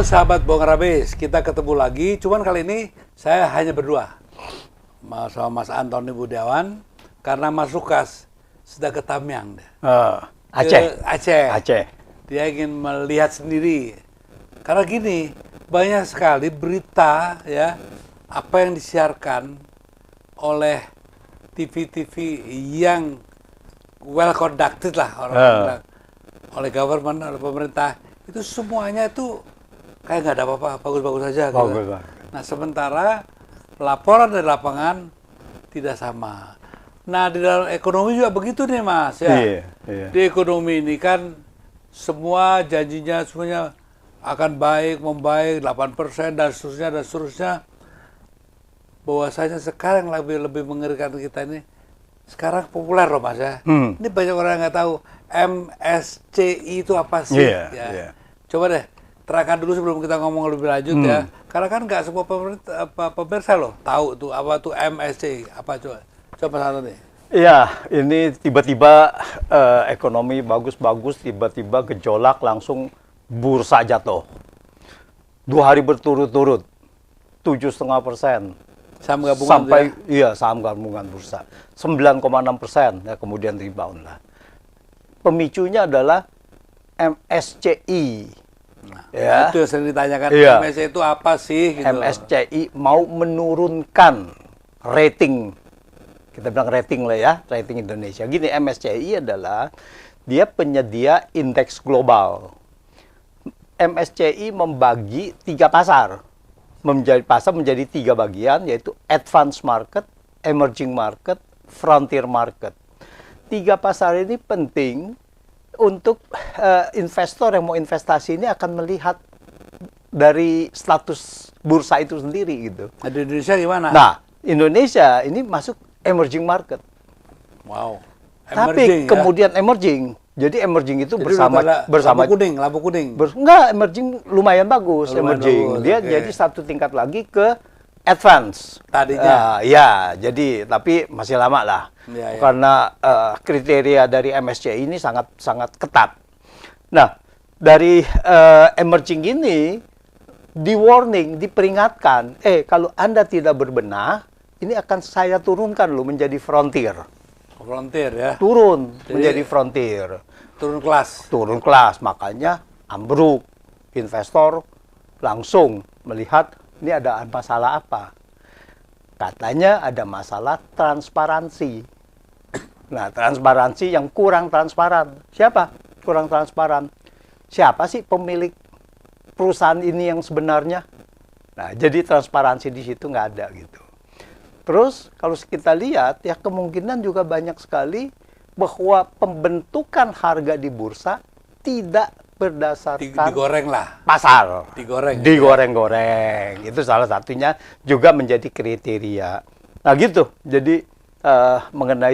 Halo sahabat Bong Rabes, kita ketemu lagi. Cuman kali ini saya hanya berdua sama Mas Antoni Budiawan karena Mas Lukas sedang ke Tamyang. Aceh. Dia ingin melihat sendiri. Karena gini, banyak sekali berita ya apa yang disiarkan oleh TV-TV yang well conducted lah orang bilang, oleh government, oleh pemerintah, itu semuanya itu kayak nggak ada apa-apa, bagus-bagus saja. Gitu. Nah, sementara laporan dari lapangan tidak sama. Nah, di dalam ekonomi juga begitu nih, Mas. Ya. Iya. Di ekonomi ini kan semua janjinya semuanya akan baik, membaik, 8% dan seterusnya. Bahwasanya sekarang lebih mengerikan kita ini, sekarang populer loh, Mas ya. Ini banyak orang yang nggak tahu MSCI itu apa sih. Coba deh terangkan dulu sebelum kita ngomong lebih lanjut ya. Karena kan nggak semua pemirsa loh tahu tuh apa tuh MSCI, apa coba satu nih. Iya, ini tiba-tiba ekonomi bagus-bagus, tiba-tiba gejolak langsung bursa jatuh. 2 hari berturut-turut 7,5%. Saham gabungan sampai saham gabungan bursa 9,6% ya, kemudian rebound lah. Pemicunya adalah MSCI. Nah, itu yang sering ditanyakan, MSCI itu apa sih? Gitu MSCI mau menurunkan rating, kita bilang rating lah ya, rating Indonesia. Gini, MSCI adalah dia penyedia indeks global. MSCI membagi 3 pasar. Menjadi 3 bagian, yaitu advanced market, emerging market, frontier market. 3 pasar ini penting untuk investor yang mau investasi ini akan melihat dari status bursa itu sendiri gitu. Nah, di Indonesia gimana? Nah, Indonesia ini masuk emerging market. Wow. Tapi kemudian emerging. Jadi emerging itu bersama lampu kuning. Enggak, emerging lumayan bagus. Dia jadi satu tingkat lagi ke advance tadinya. Jadi tapi masih lama lah. Karena kriteria dari MSCI ini sangat ketat. Nah, dari emerging ini di warning, diperingatkan, kalau Anda tidak berbenah, ini akan saya turunkan loh menjadi frontier. Frontier ya. Menjadi frontier. Turun kelas, makanya ambruk. Investor langsung melihat ini ada masalah apa. Katanya ada masalah transparansi. Nah, transparansi yang kurang transparan. Siapa kurang transparan? Siapa sih pemilik perusahaan ini yang sebenarnya? Nah, jadi transparansi di situ nggak ada gitu. Terus kalau kita lihat ya kemungkinan juga banyak sekali bahwa pembentukan harga di bursa tidak berdasarkan pasar. Digoreng-goreng. Itu salah satunya juga menjadi kriteria. Nah gitu. Jadi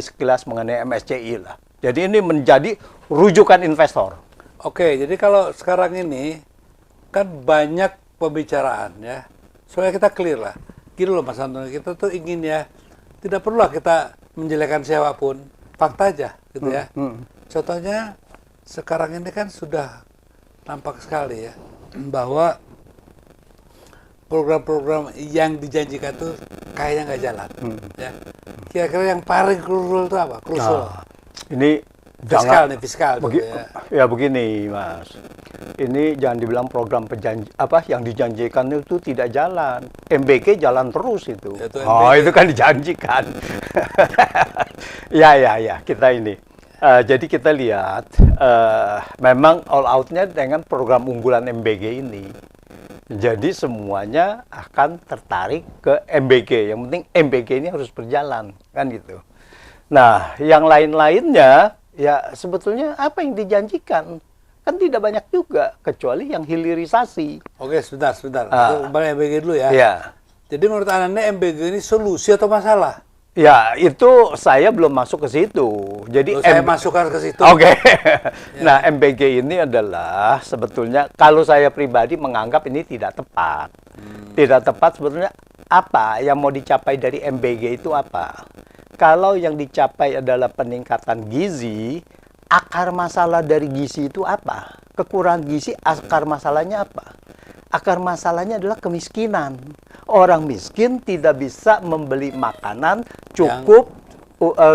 sekilas mengenai MSCI lah. Jadi ini menjadi rujukan investor. Oke, jadi kalau sekarang ini kan banyak pembicaraan ya. Supaya kita clear lah. Gini loh Mas Antoni, kita tuh ingin ya, tidak perlulah kita menjelekkan siapapun, fakta aja gitu ya. Contohnya sekarang ini kan sudah nampak sekali ya, bahwa program-program yang dijanjikan tuh kayaknya nggak jalan. Ya. Kira-kira yang paling krusial itu apa? Ini fiskal. Ya begini Mas. Ini jangan dibilang program yang dijanjikan itu tidak jalan. MBG jalan terus itu. Itu kan dijanjikan. Ya, kita ini. Jadi kita lihat memang all out-nya dengan program unggulan MBG ini. Jadi semuanya akan tertarik ke MBG. Yang penting MBG ini harus berjalan, kan gitu. Nah, yang lain-lainnya ya sebetulnya apa yang dijanjikan? Kan tidak banyak juga, kecuali yang hilirisasi. Oke, sebentar. Balik MBG dulu ya. Jadi menurut Anda MBG ini solusi atau masalah? Ya, itu saya belum masuk ke situ. Jadi saya masukkan ke situ. Oke. Nah, MBG ini adalah sebetulnya kalau saya pribadi menganggap ini tidak tepat. Tidak tepat sebetulnya apa yang mau dicapai dari MBG itu apa? Kalau yang dicapai adalah peningkatan gizi, akar masalah dari gizi itu apa? Kekurangan gizi, akar masalahnya apa? akar masalahnya adalah kemiskinan. Orang miskin tidak bisa membeli makanan cukup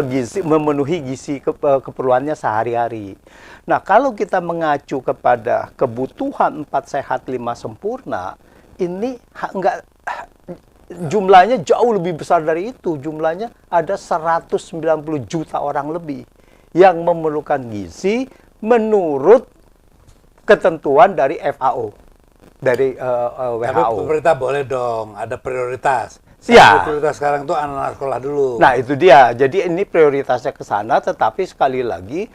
gizi, memenuhi gizi keperluannya sehari-hari. Nah, kalau kita mengacu kepada kebutuhan 4 sehat 5 sempurna, ini enggak, jumlahnya jauh lebih besar dari itu. Jumlahnya ada 190 juta orang lebih yang memerlukan gizi menurut ketentuan dari FAO, dari WHO. Tapi pemerintah boleh dong, ada prioritas. Ya. Prioritas sekarang tuh anak-anak sekolah dulu. Nah, itu dia. Jadi ini prioritasnya ke sana, tetapi sekali lagi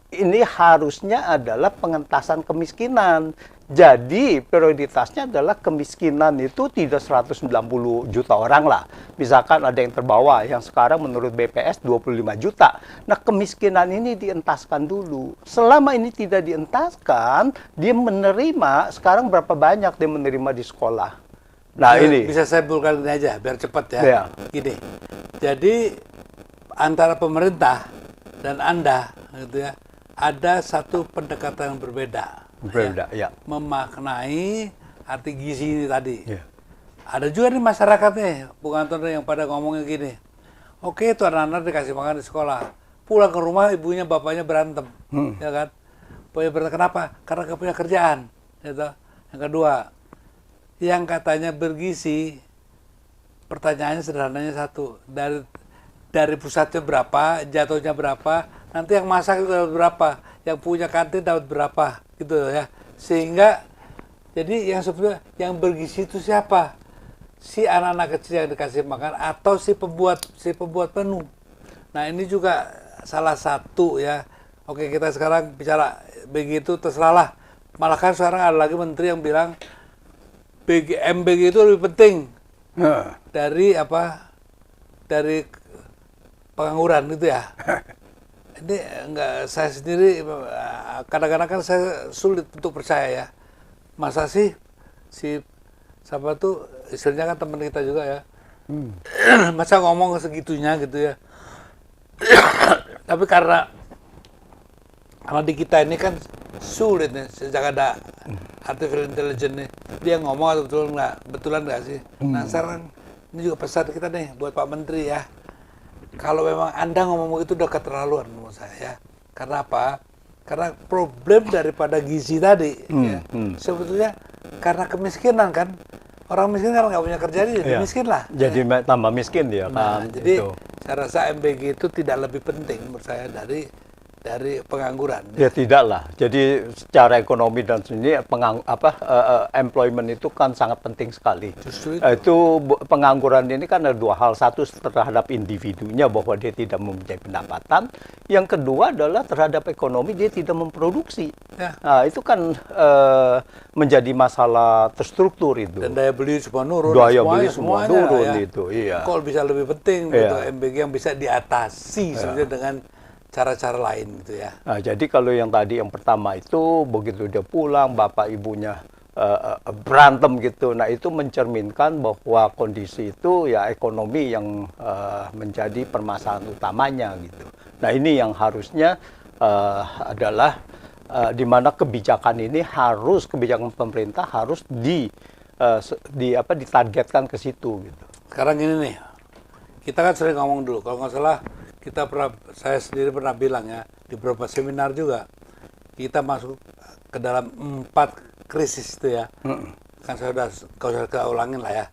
ini harusnya adalah pengentasan kemiskinan. Jadi prioritasnya adalah kemiskinan itu tidak 190 juta orang lah. Misalkan ada yang terbawa, yang sekarang menurut BPS 25 juta. Nah, kemiskinan ini dientaskan dulu. Selama ini tidak dientaskan, dia menerima, sekarang berapa banyak dia menerima di sekolah. Nah, ini. Bisa saya bulkan ini aja, biar cepat ya. Ya. Gini, jadi antara pemerintah dan Anda, gitu ya, ada satu pendekatan yang berbeda. Berbeda, ya. Memaknai arti gizi ini tadi. Ya. Ada juga nih masyarakat nih, Bung Anton yang pada ngomongnya gini. Oke, itu anak-anak dikasih makan di sekolah. Pulang ke rumah ibunya bapaknya berantem, ya kan? Punya berantem kenapa? Karena gak punya kerjaan. Gitu. Yang kedua, yang katanya bergizi, pertanyaannya sederhananya satu, dari pusatnya berapa, jatuhnya berapa, nanti yang masak itu dapat berapa, yang punya kantin dapat berapa, gitu ya. Sehingga jadi yang sebetulnya yang bergizi itu siapa? Si anak-anak kecil yang dikasih makan atau si pembuat menu. Nah, ini juga salah satu ya. Oke, kita sekarang bicara begitu terserahlah. Malah kan sekarang ada lagi menteri yang bilang MBG itu lebih penting dari apa? Dari pengangguran gitu ya. Ini enggak, saya sendiri kadang-kadang kan saya sulit untuk percaya ya. Masa sih si siapa tuh istilahnya kan teman kita juga ya. Masa ngomong segitunya gitu ya. Tapi karena di kita ini kan sulit nih sejak ada artificial intelligence nih, dia ngomong betulan nggak sih? Nah sekarang ini juga pesan kita nih buat Pak Menteri ya, kalau memang Anda ngomong itu udah keterlaluan menurut saya ya. Karena apa? Karena problem daripada gizi tadi ya, sebetulnya karena kemiskinan kan. Orang miskin kan nggak punya kerja, jadi miskin lah. Jadi tambah miskin dia kan. Jadi saya rasa MBG itu tidak lebih penting menurut saya dari pengangguran. Ya tidak lah. Jadi secara ekonomi dan sini employment itu kan sangat penting sekali. Justru itu pengangguran ini kan ada dua hal. Satu terhadap individunya bahwa dia tidak mempunyai pendapatan. Yang kedua adalah terhadap ekonomi dia tidak memproduksi. Ya. Nah, itu kan menjadi masalah terstruktur itu. Dan daya beli semua nurun. Daya beli semua turun ya. itu. Iya. Kok bisa lebih penting untuk MBG yang bisa diatasi sebenarnya dengan cara-cara lain gitu ya. Nah, jadi kalau yang tadi yang pertama itu begitu dia pulang bapak ibunya berantem gitu. Nah, itu mencerminkan bahwa kondisi itu ya ekonomi yang menjadi permasalahan utamanya gitu. Nah, ini yang harusnya adalah di mana kebijakan ini kebijakan pemerintah harus ditargetkan ke situ gitu. Sekarang ini nih. Kita kan sering ngomong dulu kalau nggak salah saya sendiri pernah bilang ya, di beberapa seminar juga, kita masuk ke dalam 4 krisis itu ya. Kan saya udah ulangin lah ya.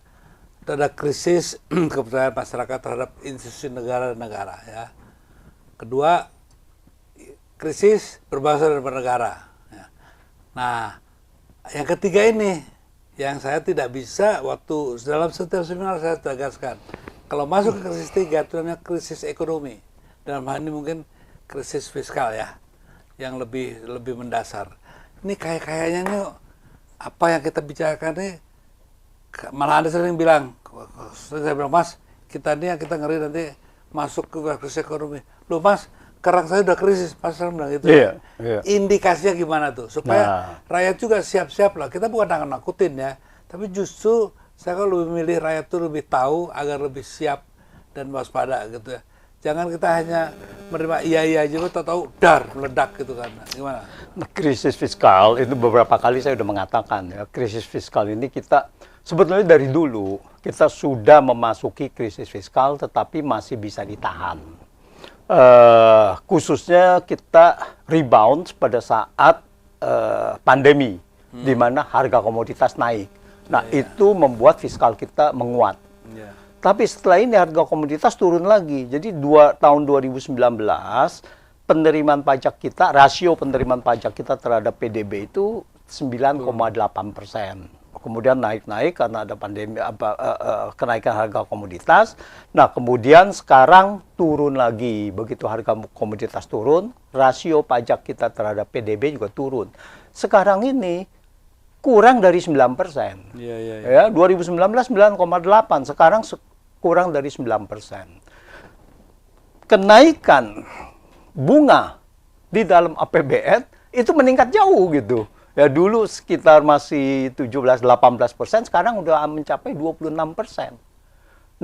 Itu ada krisis kepercayaan masyarakat terhadap institusi negara dan negara ya. Kedua, krisis berbangsa dan bernegara. Ya. Nah, yang ketiga ini, yang saya tidak bisa waktu dalam setiap seminar saya tegaskan. Kalau masuk ke krisis 3 itu namanya krisis ekonomi. Dalam hal ini mungkin krisis fiskal ya, yang lebih mendasar. Ini kayaknya nih apa yang kita bicarakan nih, malah ada sering bilang, saya bilang Mas, kita ngeri nanti masuk ke krisis ekonomi. Loh Mas, kerang saya udah krisis, Mas bilang gitu. Iya. Indikasinya gimana tuh supaya rakyat juga siap-siap lah. Kita bukan nakutin ya, tapi justru saya kan lebih milih rakyat itu lebih tahu agar lebih siap dan waspada gitu ya. Jangan kita hanya menerima iya aja, tahu dar meledak gitu kan. Gimana? Nah, krisis fiskal itu beberapa kali saya sudah mengatakan ya, krisis fiskal ini kita sebetulnya dari dulu kita sudah memasuki krisis fiskal, tetapi masih bisa ditahan. Khususnya kita rebound pada saat pandemi, di mana harga komoditas naik. Nah, itu membuat fiskal kita menguat. Tapi setelah ini harga komoditas turun lagi. Jadi tahun 2019 penerimaan pajak kita, rasio penerimaan pajak kita terhadap PDB itu 9,8%. Kemudian naik-naik karena ada pandemi, kenaikan harga komoditas. Nah, kemudian sekarang turun lagi. Begitu harga komoditas turun, rasio pajak kita terhadap PDB juga turun. Sekarang ini kurang dari 9%. Ya, 2019 9,8, sekarang kurang dari 9%. Kenaikan bunga di dalam APBN itu meningkat jauh gitu. Ya dulu sekitar masih 17-18%, sekarang udah mencapai 26%.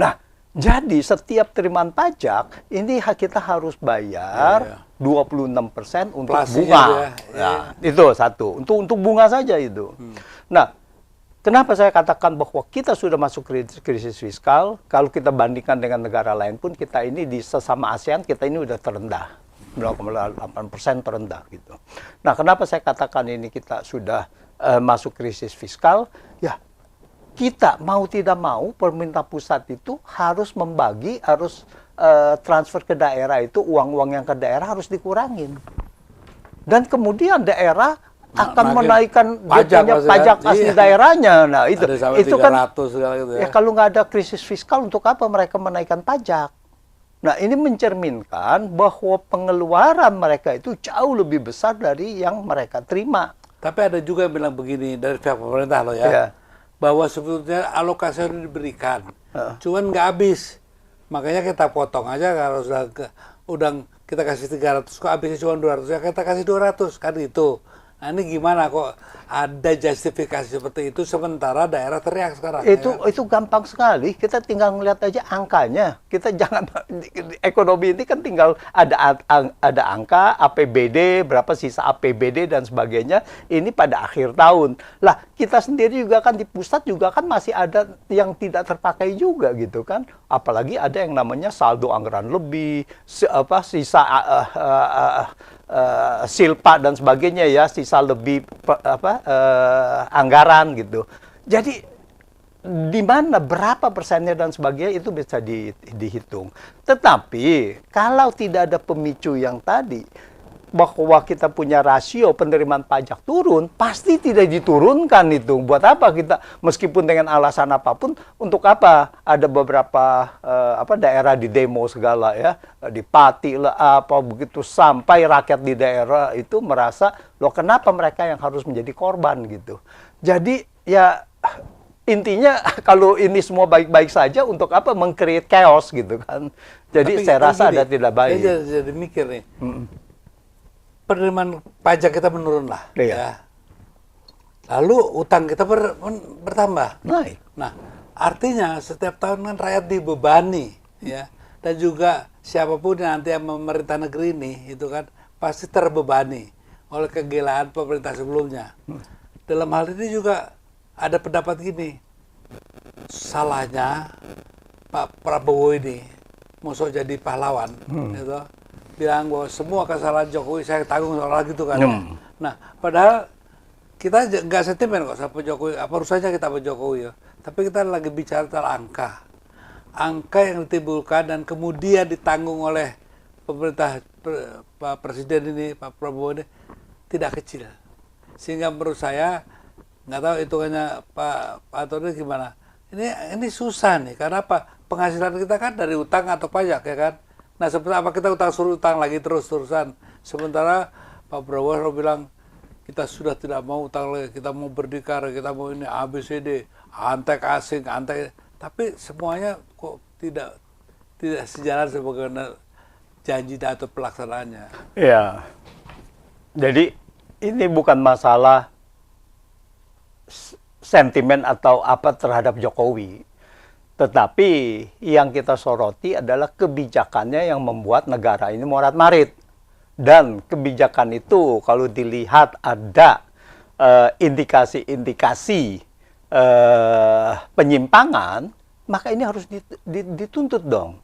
Nah, jadi setiap terimaan pajak ini kita harus bayar 26% untuk bunga. Nah, itu satu. Untuk bunga saja itu. Nah, kenapa saya katakan bahwa kita sudah masuk krisis fiskal? Kalau kita bandingkan dengan negara lain pun, kita ini di sesama ASEAN kita ini udah terendah. 0,8% terendah gitu. Nah, kenapa saya katakan ini kita sudah masuk krisis fiskal? Ya, kita mau tidak mau pemerintah pusat itu harus membagi, harus transfer ke daerah itu, uang-uang yang ke daerah harus dikurangin. Dan kemudian daerah akan menaikkan pajak asli daerahnya. Nah, itu kan gitu ya, kalau nggak ada krisis fiskal, untuk apa mereka menaikkan pajak? Nah, ini mencerminkan bahwa pengeluaran mereka itu jauh lebih besar dari yang mereka terima. Tapi ada juga yang bilang begini dari pihak pemerintah loh ya, bahwa sebetulnya alokasi sudah diberikan, cuman nggak habis. Makanya kita potong aja, kalau udah kita kasih 300, kok habisnya cuma 200, ya kita kasih 200, kan itu. Nah, ini gimana kok ada justifikasi seperti itu sementara daerah teriak sekarang? Itu gampang sekali. Kita tinggal ngeliat aja angkanya. Kita jangan, ekonomi ini kan tinggal ada angka APBD, berapa sisa APBD dan sebagainya. Ini pada akhir tahun. Lah, kita sendiri juga kan di pusat juga kan masih ada yang tidak terpakai juga gitu kan. Apalagi ada yang namanya saldo anggaran lebih, sisa silpa dan sebagainya ya, sisa lebih anggaran gitu. Jadi di mana berapa persennya dan sebagainya itu bisa dihitung. Tetapi kalau tidak ada pemicu yang tadi, bahwa kita punya rasio penerimaan pajak turun, pasti tidak diturunkan itu. Buat apa kita, meskipun dengan alasan apapun, untuk apa? Ada beberapa daerah di demo segala ya, di Pati lah apa begitu, sampai rakyat di daerah itu merasa, loh kenapa mereka yang harus menjadi korban gitu. Jadi ya intinya kalau ini semua baik-baik saja, untuk apa meng-create chaos gitu kan. Jadi tapi, saya rasa ada tidak baik. Saya jadi mikir nih. Penerimaan pajak kita menurun lah, ya. Lalu utang kita bertambah. Naik. Nah, artinya setiap tahun kan rakyat dibebani, ya. Dan juga siapapun yang nanti yang memerintah negeri ini, itu kan pasti terbebani oleh kegilaan pemerintah sebelumnya. Dalam hal ini juga ada pendapat gini, salahnya Pak Prabowo ini mau jadi pahlawan, gitu. Bilang bahwa semua kesalahan Jokowi saya tanggung soal gitu kan. Nah, padahal kita nggak sentimen kok sama Jokowi. Apa urusannya kita sama Jokowi ya? Tapi kita lagi bicara tentang angka. Angka yang ditimbulkan dan kemudian ditanggung oleh pemerintah Pak Presiden ini, Pak Prabowo ini tidak kecil. Sehingga menurut saya, nggak tahu hitungannya Pak Antoni gimana. Ini susah nih, karena apa? Penghasilan kita kan dari utang atau pajak ya kan. Nah, seperti apa kita suruh utang lagi terus-terusan. Sementara Pak Prabowo bilang, kita sudah tidak mau utang lagi, kita mau berdikar, kita mau ini ABCD, antek asing, antek. Tapi semuanya kok tidak sejalan sebagaimana janji atau pelaksanaannya. Ya, jadi ini bukan masalah sentimen atau apa terhadap Jokowi. Tetapi yang kita soroti adalah kebijakannya yang membuat negara ini morat-marit. dan kebijakan itu kalau dilihat ada indikasi-indikasi penyimpangan, maka ini harus dituntut dong.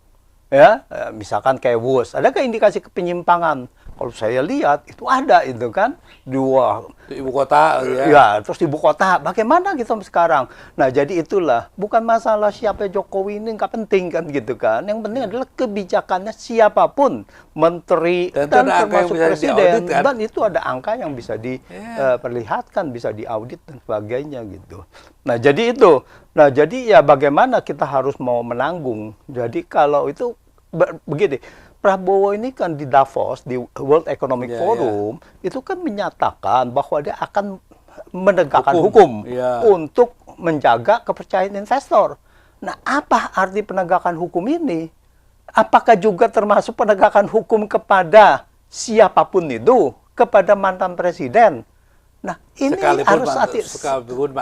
Ya, misalkan kayak WUS, adakah indikasi penyimpangan? Kalau saya lihat itu ada itu kan dua di ibu kota ya. Ya, terus di ibu kota. Bagaimana gitu sekarang? Nah, jadi itulah bukan masalah siapa Jokowi ini nggak penting kan gitu kan. Yang penting adalah kebijakannya siapapun, menteri dan termasuk presiden. Diaudit, kan? Dan itu ada angka yang bisa diperlihatkan, bisa diaudit dan sebagainya gitu. Nah, jadi itu. Nah, jadi ya bagaimana kita harus mau menanggung. Jadi kalau itu begini, Prabowo ini kan di Davos, di World Economic Forum, itu kan menyatakan bahwa dia akan menegakkan hukum untuk menjaga kepercayaan investor. Nah, apa arti penegakan hukum ini? Apakah juga termasuk penegakan hukum kepada siapapun itu, kepada mantan presiden? Nah, ini sekalipun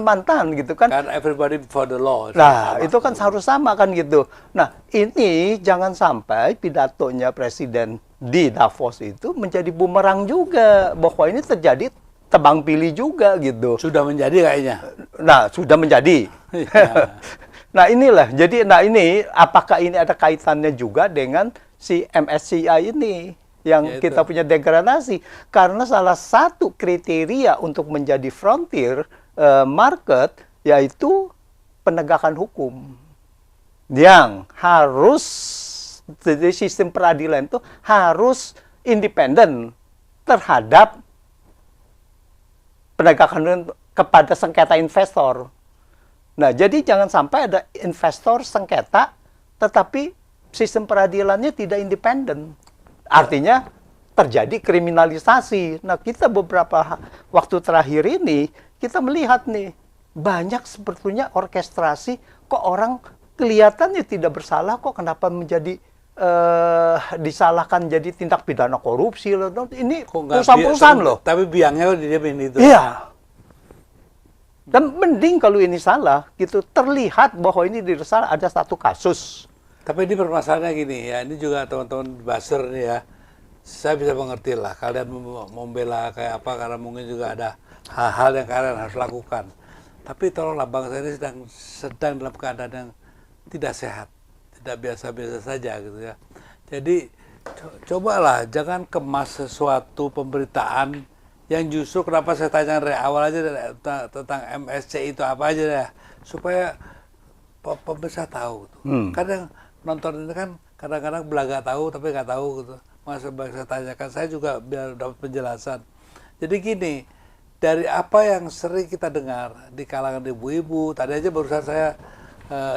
mantan gitu kan. Kan everybody for the law. Nah, itu kan harus sama kan gitu. Nah, ini jangan sampai pidatonya presiden di Davos itu menjadi bumerang juga, bahwa ini terjadi tebang pilih juga gitu. Sudah menjadi kayaknya. Nah, sudah menjadi. Nah, inilah. Jadi, nah ini apakah ini ada kaitannya juga dengan si MSCI ini? Yang kita punya degradasi, karena salah satu kriteria untuk menjadi frontier market yaitu penegakan hukum yang harus, jadi sistem peradilan itu harus independen terhadap penegakan kepada sengketa investor. Nah, jadi jangan sampai ada investor sengketa tetapi sistem peradilannya tidak independen. Artinya terjadi kriminalisasi. Nah, kita beberapa waktu terakhir ini, kita melihat nih, banyak sebetulnya orkestrasi, kok orang kelihatannya tidak bersalah, kok kenapa menjadi disalahkan jadi tindak pidana korupsi. Ini perusahaan-perusahaan loh. Tapi biangnya dia itu. Iya. Dan mending kalau ini salah, gitu terlihat bahwa ini salah, ada satu kasus. Tapi ini permasalahannya gini ya, ini juga teman-teman buzzer nih ya, saya bisa mengerti lah kalian membela kayak apa, karena mungkin juga ada hal-hal yang kalian harus lakukan. Tapi tolonglah, bangsa ini sedang dalam keadaan yang tidak sehat, tidak biasa-biasa saja gitu ya. Jadi cobalah jangan kemas sesuatu pemberitaan yang justru, kenapa saya tanya dari awal aja tentang MSC itu apa aja ya, supaya pemirsa tahu. Kadang nonton ini kan kadang-kadang belaga tahu tapi nggak tahu gitu. Masa saya tanyakan, saya juga biar dapat penjelasan. Jadi gini, dari apa yang sering kita dengar di kalangan ibu-ibu, tadi aja barusan saya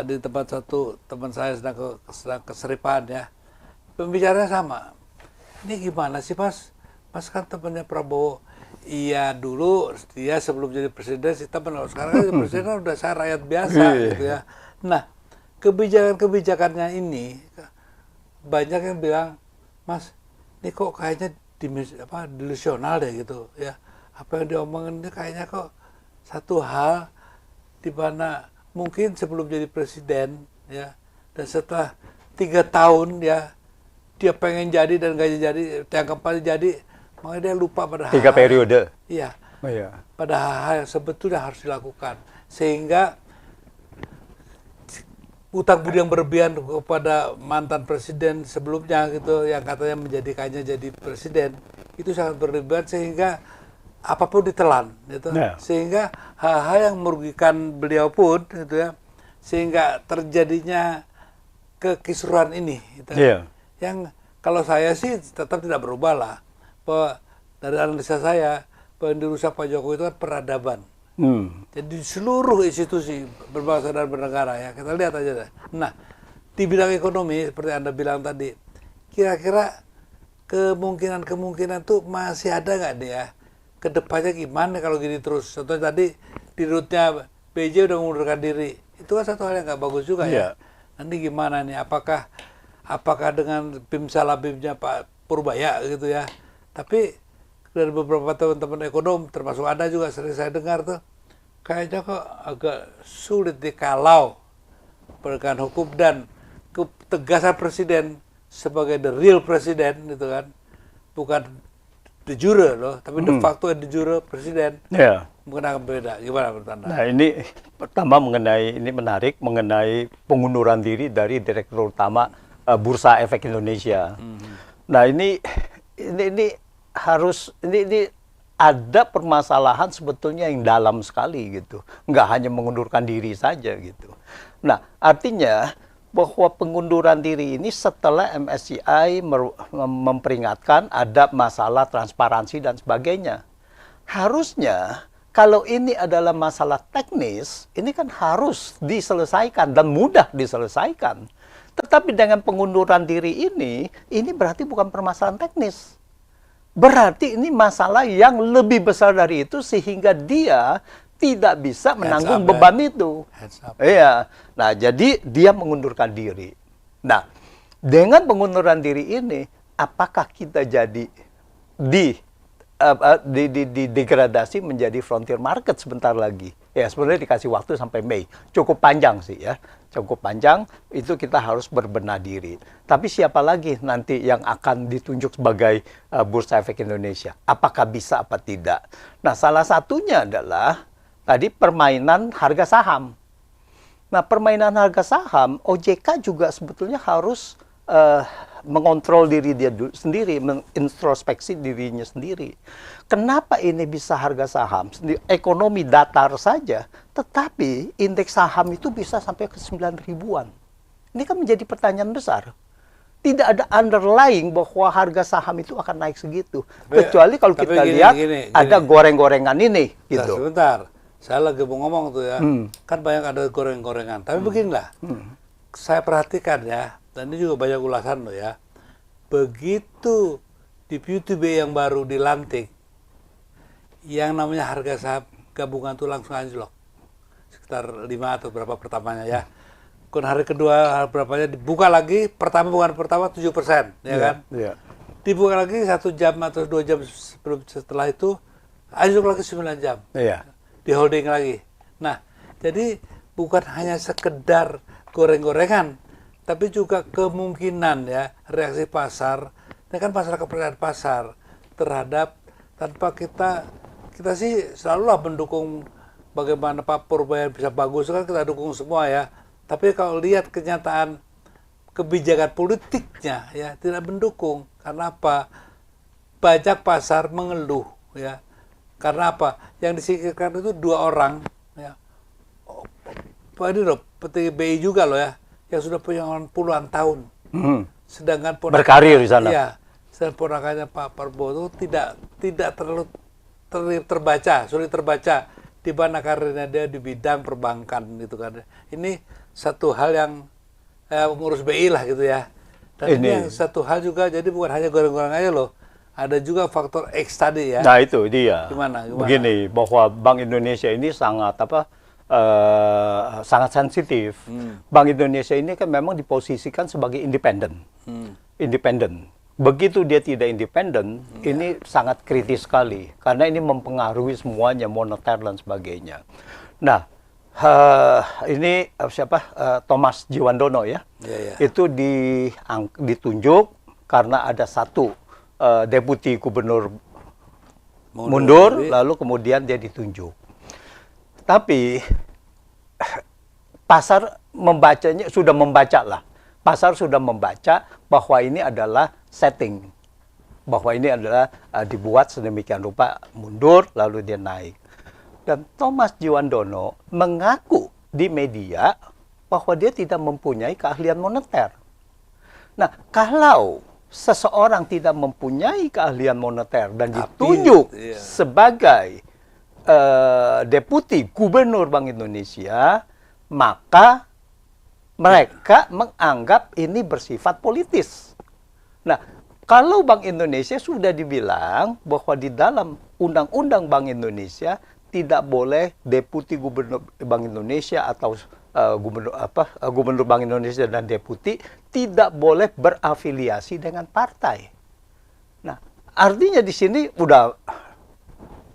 di tempat satu teman saya sedang keseripan ya, pembicaranya sama. Ini gimana sih Mas? Mas kan temannya Prabowo. Iya, dulu dia sebelum jadi presiden sih teman, sekarang kan presiden udah saya rakyat biasa gitu ya. Nah, kebijakan-kebijakannya ini banyak yang bilang, Mas, ini kok kayaknya delusional deh gitu ya. Apa yang diomongin ini kayaknya kok satu hal di mana mungkin sebelum jadi presiden ya, dan setelah 3 tahun ya dia pengen jadi dan gak jadi, yang kembali jadi, makanya dia lupa pada 3 periode. Iya. Oh, iya. Pada hal yang sebetulnya harus dilakukan, sehingga utang budi yang berlebihan kepada mantan presiden sebelumnya gitu, yang katanya menjadikannya jadi presiden, itu sangat berlebihan sehingga apapun ditelan gitu. Sehingga hal-hal yang merugikan beliau pun gitu ya, sehingga terjadinya kekisruhan ini gitu. Yang kalau saya sih tetap tidak berubah lah. Dari analisa saya, yang dirusak Pak Jokowi itu kan peradaban. Jadi seluruh institusi berbangsa dan bernegara ya, kita lihat aja deh. Nah, di bidang ekonomi seperti Anda bilang tadi, kira-kira kemungkinan tuh masih ada nggak nih ya? Kedepannya gimana kalau gini terus? Contohnya tadi di rootnya BJ udah mengundurkan diri, itu kan satu hal yang nggak bagus juga ya. Nanti gimana nih? Apakah dengan BIM salah BIM-nya Pak Purbaya gitu ya? Tapi dari beberapa teman-teman ekonom, termasuk Anda juga sering saya dengar tuh, kayaknya kok agak sulit dikalau penegakan hukum dan ketegasan presiden sebagai the real presiden gitu kan. bukan de jure loh, tapi de facto de jure presiden. Ya. Mungkin akan beda. Gimana menurut Anda? Nah, ini pertama ini menarik mengenai pengunduran diri dari Direktur Utama Bursa Efek Indonesia. Nah, ini harus ini ada permasalahan sebetulnya yang dalam sekali gitu. Nggak hanya mengundurkan diri saja gitu. Nah, artinya bahwa pengunduran diri ini setelah MSCI memperingatkan ada masalah transparansi dan sebagainya. Harusnya kalau ini adalah masalah teknis, ini kan harus diselesaikan dan mudah diselesaikan. Tetapi dengan pengunduran diri ini berarti bukan permasalahan teknis. Berarti ini masalah yang lebih besar dari itu sehingga dia tidak bisa menanggung beban itu. Iya. Nah, jadi dia mengundurkan diri. Nah, dengan pengunduran diri ini, apakah kita jadi degradasi menjadi frontier market sebentar lagi? Ya, sebenarnya dikasih waktu sampai Mei. Cukup panjang sih ya. Cukup panjang, itu kita harus berbenah diri. Tapi siapa lagi nanti yang akan ditunjuk sebagai Bursa Efek Indonesia? Apakah bisa apa tidak? Nah, salah satunya adalah tadi permainan harga saham. Nah, permainan harga saham, OJK juga sebetulnya harus mengontrol diri dia sendiri, mengintrospeksi dirinya sendiri. Kenapa ini bisa harga saham? Ekonomi datar saja, tetapi indeks saham itu bisa sampai ke 9 ribuan. Ini kan menjadi pertanyaan besar. Tidak ada underlying bahwa harga saham itu akan naik segitu. Kecuali kalau kita lihat ada goreng-gorengan ini. Gitu. Sebentar. Saya lagi mau ngomong tuh ya, kan banyak ada goreng-gorengan. Tapi beginilah, saya perhatikan ya, dan ini juga banyak ulasan loh ya. Begitu Deputy B yang baru dilantik, yang namanya harga saham gabungan tuh langsung anjlok. Sekitar 5 atau berapa pertamanya ya. Kemudian hari kedua berapanya dibuka lagi, bukan pertama 7%, ya kan? Yeah. Dibuka lagi 1 jam atau 2 jam setelah itu, anjlok lagi 9 jam. Yeah. Di holding lagi. Nah, jadi bukan hanya sekedar goreng-gorengan, tapi juga kemungkinan ya reaksi pasar. Ini kan masalah kepercayaan pasar terhadap tanpa kita sih selalulah mendukung bagaimana Pak Purba bisa bagus kan kita dukung semua ya. Tapi kalau lihat kenyataan kebijakan politiknya ya tidak mendukung. Karena apa? Banyak pasar mengeluh ya. Karena apa? Yang disingkirkan itu 2 orang. Ya. Ini loh, petinggi BI juga loh ya, yang sudah punya puluhan tahun. Sedangkan berkarir di sana. Iya, sedangkan ponakannya Pak Prabowo itu tidak terlalu terbaca, sulit terbaca di mana karirnya dia di bidang perbankan gitu kan. Ini satu hal yang mengurus BI lah gitu ya. Dan ini satu hal juga, jadi bukan hanya goreng-goreng aja loh. Ada juga faktor X tadi ya. Nah itu dia. Gimana? Begini, bahwa Bank Indonesia ini sangat sangat sensitif. Bank Indonesia ini kan memang diposisikan sebagai independen. Independen. Begitu dia tidak independen, ini sangat kritis sekali. Karena ini mempengaruhi semuanya, moneter dan sebagainya. Nah, ini Thomas Jiwandono ya. Itu ditunjuk karena ada satu deputi gubernur mundur, lalu kemudian dia ditunjuk. Tapi pasar sudah membaca lah. Pasar sudah membaca bahwa ini adalah setting. Bahwa ini adalah dibuat sedemikian rupa mundur, lalu dia naik. Dan Thomas Jiwandono mengaku di media bahwa dia tidak mempunyai keahlian moneter. Nah, kalau seseorang tidak mempunyai keahlian moneter dan ditunjuk sebagai deputi gubernur Bank Indonesia, maka mereka menganggap ini bersifat politis. Nah, kalau Bank Indonesia sudah dibilang bahwa di dalam Undang-Undang Bank Indonesia tidak boleh deputi gubernur Bank Indonesia atau gubernur Bank Indonesia dan deputi tidak boleh berafiliasi dengan partai. Nah, artinya di sini udah,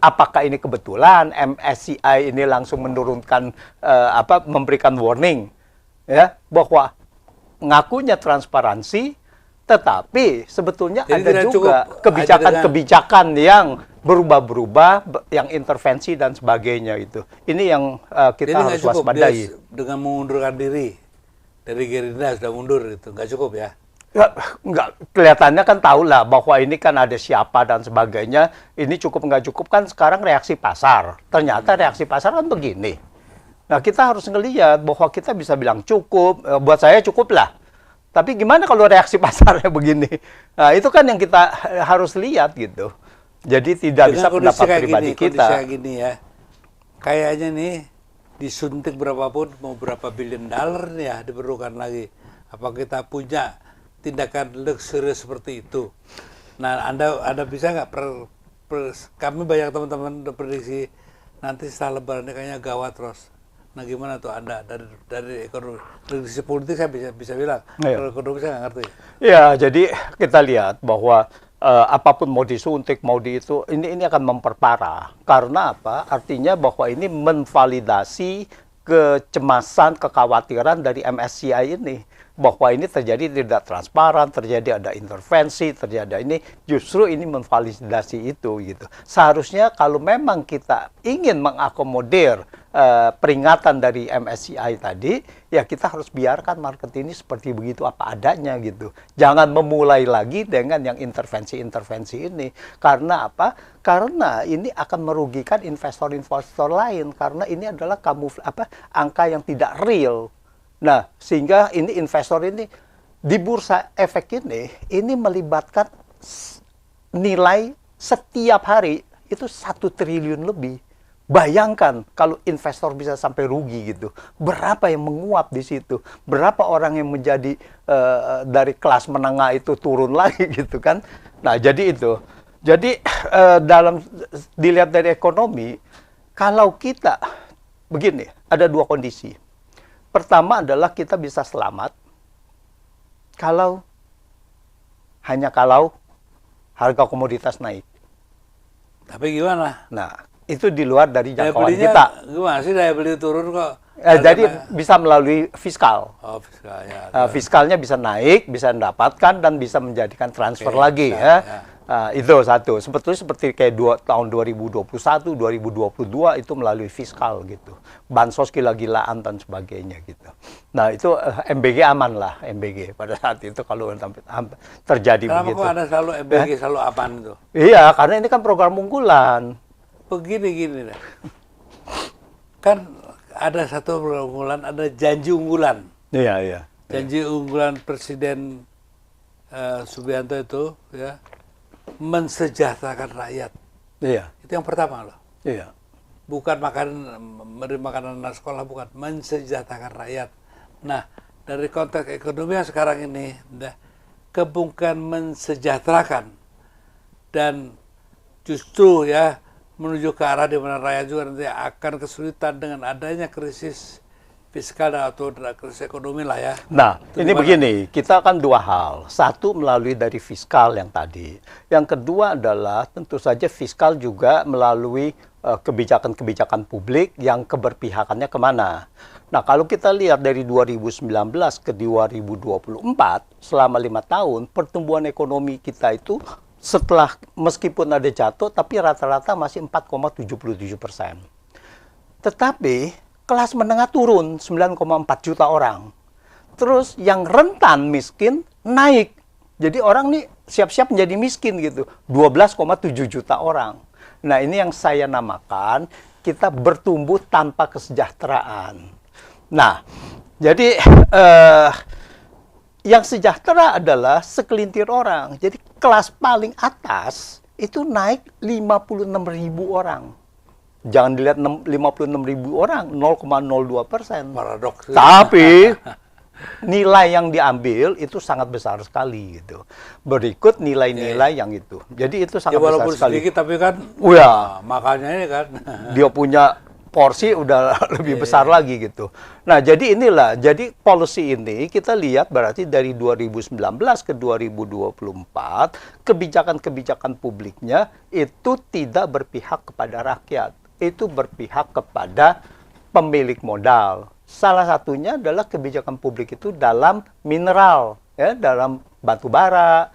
apakah ini kebetulan MSCI ini langsung menurunkan memberikan warning ya bahwa ngakunya transparansi, Tetapi sebetulnya Jadi ada tidak juga cukup hanya dengan kebijakan-kebijakan yang berubah-berubah, yang intervensi dan sebagainya itu. Ini yang jadi kita nggak harus cukup dia waspadai. dengan mengundurkan diri dari Gerindra sudah mundur gitu, nggak cukup ya. Ya, nggak, kelihatannya kan tahu lah bahwa ini kan ada siapa dan sebagainya. Ini cukup nggak cukup kan sekarang reaksi pasar. Ternyata reaksi pasar kan begini. Nah, kita harus ngelihat bahwa kita bisa bilang cukup. Buat saya cukup lah. Tapi gimana kalau reaksi pasarnya begini? Nah, itu kan yang kita harus lihat gitu. Jadi tidak bisa Dengan kondisi pendapat kayak pribadi gini, kita. kondisi kayak gini ya, kayaknya nih disuntik berapapun mau berapa billion dollar nih ya diperlukan lagi. Apa kita punya tindakan luxurious seperti itu? Nah, Anda bisa nggak kami banyak teman-teman prediksi nanti setelah Lebaran ini kayaknya gawat terus. Nah, gimana tuh Anda dari ekonomi, dari sisi politik saya bisa bilang, Iya. kalau ekonomi saya nggak ngerti. Ya, jadi kita lihat bahwa apapun mau disuntik, mau di itu, ini akan memperparah. Karena apa? Artinya bahwa ini menvalidasi kecemasan, kekhawatiran dari MSCI ini. Bahwa ini terjadi tidak transparan, terjadi ada intervensi, terjadi ini, justru ini menvalidasi itu gitu. Seharusnya kalau memang kita ingin mengakomodir peringatan dari MSCI tadi, ya kita harus biarkan market ini seperti begitu apa adanya gitu. Jangan memulai lagi dengan yang intervensi-intervensi ini. Karena apa? Karena ini akan merugikan investor-investor lain. Karena ini adalah angka yang tidak real. Nah, sehingga ini investor ini di bursa efek ini melibatkan nilai setiap hari itu 1 triliun lebih. Bayangkan kalau investor bisa sampai rugi gitu. Berapa yang menguap di situ? Berapa orang yang menjadi dari kelas menengah itu turun lagi gitu kan? Nah, jadi itu. Jadi dilihat dari ekonomi, kalau kita begini, ada dua kondisi. Pertama adalah kita bisa selamat kalau harga komoditas naik. Tapi gimana? Nah, itu di luar dari Daya jangkauan belinya kita. gimana sih, daya beli turun kok? Jadi bisa melalui fiskal. Oh, fiskalnya. Fiskalnya bisa naik, bisa mendapatkan dan bisa menjadikan transfer Oke, lagi bisa, ya. ya. Itu satu. Sebetulnya seperti kayak tahun 2021, 2022 itu melalui fiskal gitu. Bansos gila-gilaan dan sebagainya gitu. Nah, itu MBG aman lah, MBG pada saat itu kalau terjadi Kenapa begitu. kok ada selalu MBG selalu aman itu? Iya, karena ini kan program unggulan. Begini deh. Kan ada satu program unggulan, ada janji unggulan. Iya, iya. Janji unggulan Presiden Subianto itu ya, mensejahterakan rakyat. Iya. Itu yang pertama loh. Iya. Bukan memberi makanan anak sekolah, bukan, mensejahterakan rakyat. Nah, dari konteks ekonomi yang sekarang ini, bukan mensejahterakan dan justru ya menuju ke arah di mana rakyat juga nanti akan kesulitan dengan adanya krisis fiskal atau krisis ekonomi lah ya. Nah, Itu ini gimana? begini, kita akan dua hal. Satu melalui dari fiskal yang tadi. Yang kedua adalah tentu saja fiskal juga melalui kebijakan-kebijakan publik yang keberpihakannya kemana. Nah, kalau kita lihat dari 2019 ke 2024, selama 5 tahun, pertumbuhan ekonomi kita itu setelah meskipun ada jatuh, tapi rata-rata masih 4,77%. Tetapi kelas menengah turun 9,4 juta orang. Terus yang rentan miskin naik. Jadi orang nih siap-siap menjadi miskin gitu. 12,7 juta orang. Nah, ini yang saya namakan kita bertumbuh tanpa kesejahteraan. Nah, jadi yang sejahtera adalah segelintir orang. Jadi kelas paling atas itu naik 56.000 orang. Jangan dilihat 56.000 orang, 0,02%. Paradoks. Tapi nilai yang diambil itu sangat besar sekali gitu. Berikut nilai-nilai yang itu. Jadi itu Ya sangat besar walaupun sekali. sedikit tapi kan, Ya, makanya ini kan. dia punya porsi udah lebih besar lagi gitu. Nah, jadi inilah, jadi policy ini kita lihat berarti dari 2019 ke 2024, kebijakan-kebijakan publiknya itu tidak berpihak kepada rakyat. Itu berpihak kepada pemilik modal. Salah satunya adalah kebijakan publik itu dalam mineral, ya, dalam batu bara,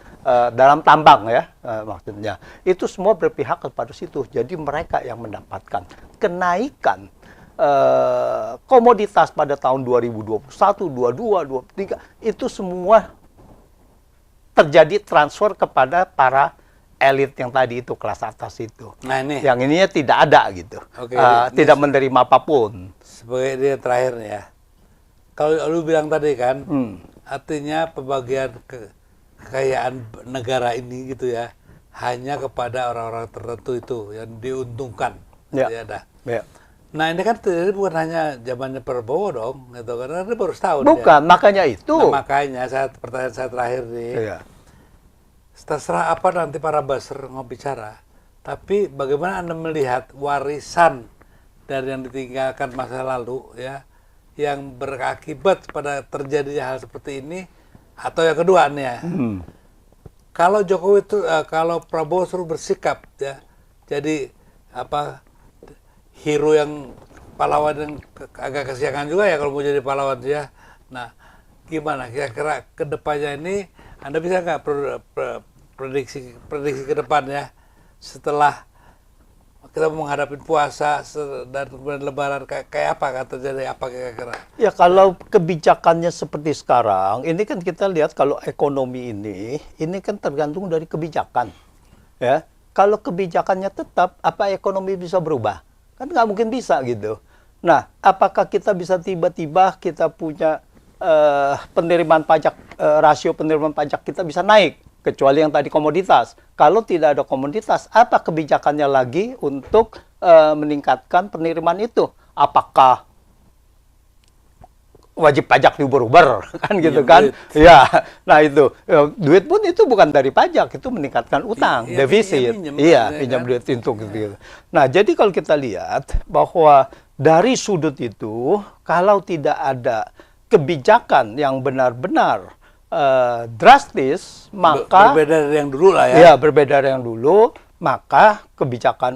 dalam tambang ya, maksudnya. Itu semua berpihak kepada situ. Jadi mereka yang mendapatkan kenaikan komoditas pada tahun 2021, 22, 23, itu semua terjadi transfer kepada para elit yang tadi itu, kelas atas itu. Nah ini, yang ininya tidak ada gitu. Oke, tidak menerima apapun. sebagai dia terakhir nih ya. Kalau lu bilang tadi kan, artinya pembagian kekayaan negara ini gitu ya, hanya kepada orang-orang tertentu itu yang diuntungkan. Ya. Ya, dah. Ya. Nah ini kan terjadi bukan hanya zamannya Prabowo dong, gitu, karena dia baru setahun. Bukan, ya. makanya itu. Nah, makanya pertanyaan saya terakhir nih, Iya. terserah apa nanti para buzzer mau bicara, tapi bagaimana Anda melihat warisan dari yang ditinggalkan masa lalu ya, yang berakibat pada terjadinya hal seperti ini, atau yang kedua nih ya, kalau Jokowi itu, kalau Prabowo suruh bersikap ya, jadi apa, hero yang pahlawan yang agak kesiangan juga ya kalau mau jadi pahlawan ya. Nah, gimana kira-kira kedepannya ini Anda bisa nggak prediksi ke depan ya, setelah kita menghadapi puasa dan kemudian Lebaran kayak apa akan terjadi, apa kira-kira? Ya kalau kebijakannya seperti sekarang, ini kan kita lihat kalau ekonomi ini kan tergantung dari kebijakan, ya. Kalau kebijakannya tetap, apa ekonomi bisa berubah? Kan nggak mungkin bisa gitu. Nah, apakah kita bisa tiba-tiba kita punya penerimaan pajak, rasio penerimaan pajak kita bisa naik? Kecuali yang tadi komoditas. Kalau tidak ada komoditas, apa kebijakannya lagi untuk meningkatkan penerimaan itu? Apakah wajib pajak diuber-uber kan gitu kan? Ya, nah itu duit pun itu bukan dari pajak, itu meningkatkan utang, defisit. Pinjam duit untuk gitu. Nah, jadi kalau kita lihat bahwa dari sudut itu, kalau tidak ada kebijakan yang benar-benar drastis, maka berbeda dari yang dulu lah ya. Iya, berbeda dari yang dulu, maka kebijakan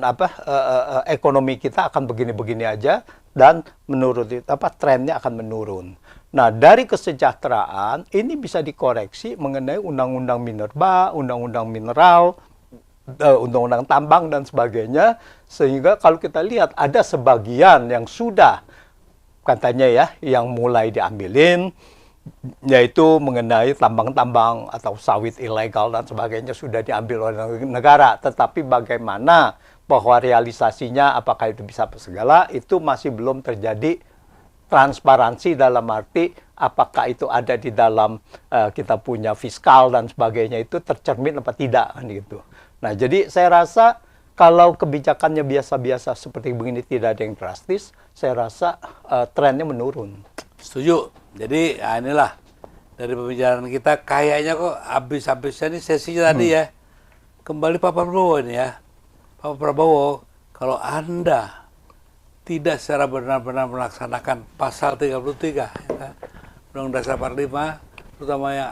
ekonomi kita akan begini-begini aja, dan menurut itu trennya akan menurun. Nah, dari kesejahteraan ini bisa dikoreksi mengenai undang-undang minerba, undang-undang mineral, undang-undang tambang dan sebagainya, sehingga kalau kita lihat ada sebagian yang sudah katanya ya yang mulai diambilin, yaitu mengenai tambang-tambang atau sawit ilegal dan sebagainya sudah diambil oleh negara. Tetapi bagaimana bahwa realisasinya, apakah itu bisa segala, itu masih belum terjadi transparansi dalam arti apakah itu ada di dalam kita punya fiskal dan sebagainya itu tercermin apa tidak kan gitu. Nah, jadi saya rasa kalau kebijakannya biasa-biasa seperti begini, tidak ada yang drastis, saya rasa trennya menurun. Setuju. Jadi ya inilah dari pembicaraan kita, kayaknya kok habis-habisnya nih sesinya tadi ya. Kembali Pak Prabowo ini ya. Pak Prabowo, kalau Anda tidak secara benar-benar melaksanakan pasal 33 ya, Undang-Undang Dasar 45, terutama yang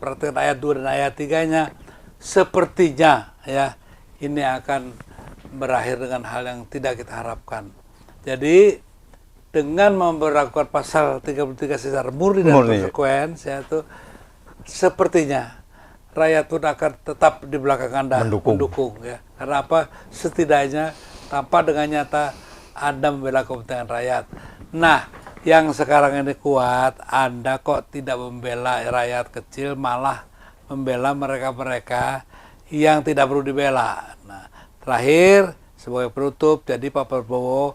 perhatikan ayat 2 dan ayat 3-nya, sepertinya ya ini akan berakhir dengan hal yang tidak kita harapkan. Jadi dengan memperlakukan pasal 33 secara murni dan konsekuen, itu sepertinya rakyat pun akan tetap di belakang Anda mendukung ya. Karena apa? Setidaknya tanpa dengan nyata Anda membela kepentingan rakyat. Nah, yang sekarang ini kuat, Anda kok tidak membela rakyat kecil, malah membela mereka-mereka yang tidak perlu dibela. Nah, terakhir sebagai penutup, jadi Pak Prabowo,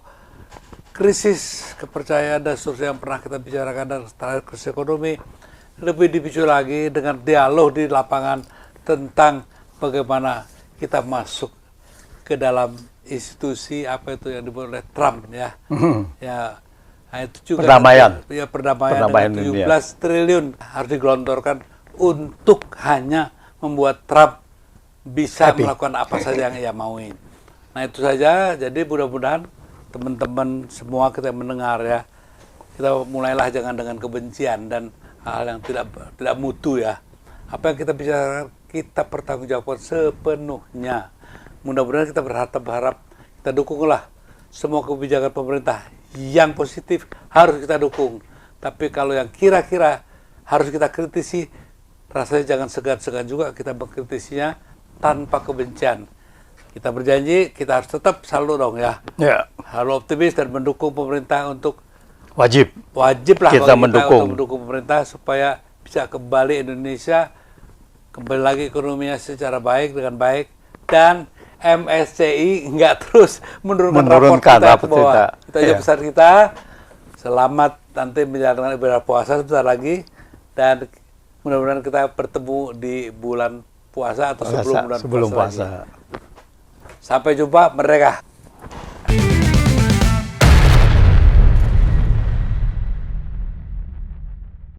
krisis kepercayaan dan seterusnya yang pernah kita bicarakan, dan terakhir krisis ekonomi, lebih dipicu lagi dengan dialog di lapangan tentang bagaimana kita masuk ke dalam institusi apa itu yang dibuat oleh Trump ya. Ya, nah itu juga perdamaian. Ya, perdamaian 17 triliun harus digelontorkan untuk hanya membuat Trump bisa melakukan apa saja yang ia mauin. Nah, itu saja. Jadi mudah-mudahan teman-teman semua kita mendengar ya, kita mulailah jangan dengan kebencian dan hal yang tidak mutu ya. Apa yang kita bicarakan kita pertanggungjawabkan sepenuhnya. Mudah-mudahan kita berharap kita dukunglah semua kebijakan pemerintah yang positif, harus kita dukung. Tapi kalau yang kira-kira harus kita kritisi, rasanya jangan segan-segan juga kita mengkritisinya tanpa kebencian. Kita berjanji kita harus tetap selalu dong ya, Ya, selalu optimis dan mendukung pemerintah untuk wajib. wajib lah Kita bagi mendukung. untuk mendukung pemerintah supaya bisa kembali Indonesia kembali lagi ekonominya secara baik dengan baik dan MSCI nggak terus menurunkan rapor kita. Itu aja Iya. pesan kita. Selamat nanti menjalankan ibadah puasa sebentar lagi dan mudah-mudahan kita bertemu di bulan puasa atau sebelum bulan Sebelum puasa. puasa. Lagi. Sampai jumpa, merdeka.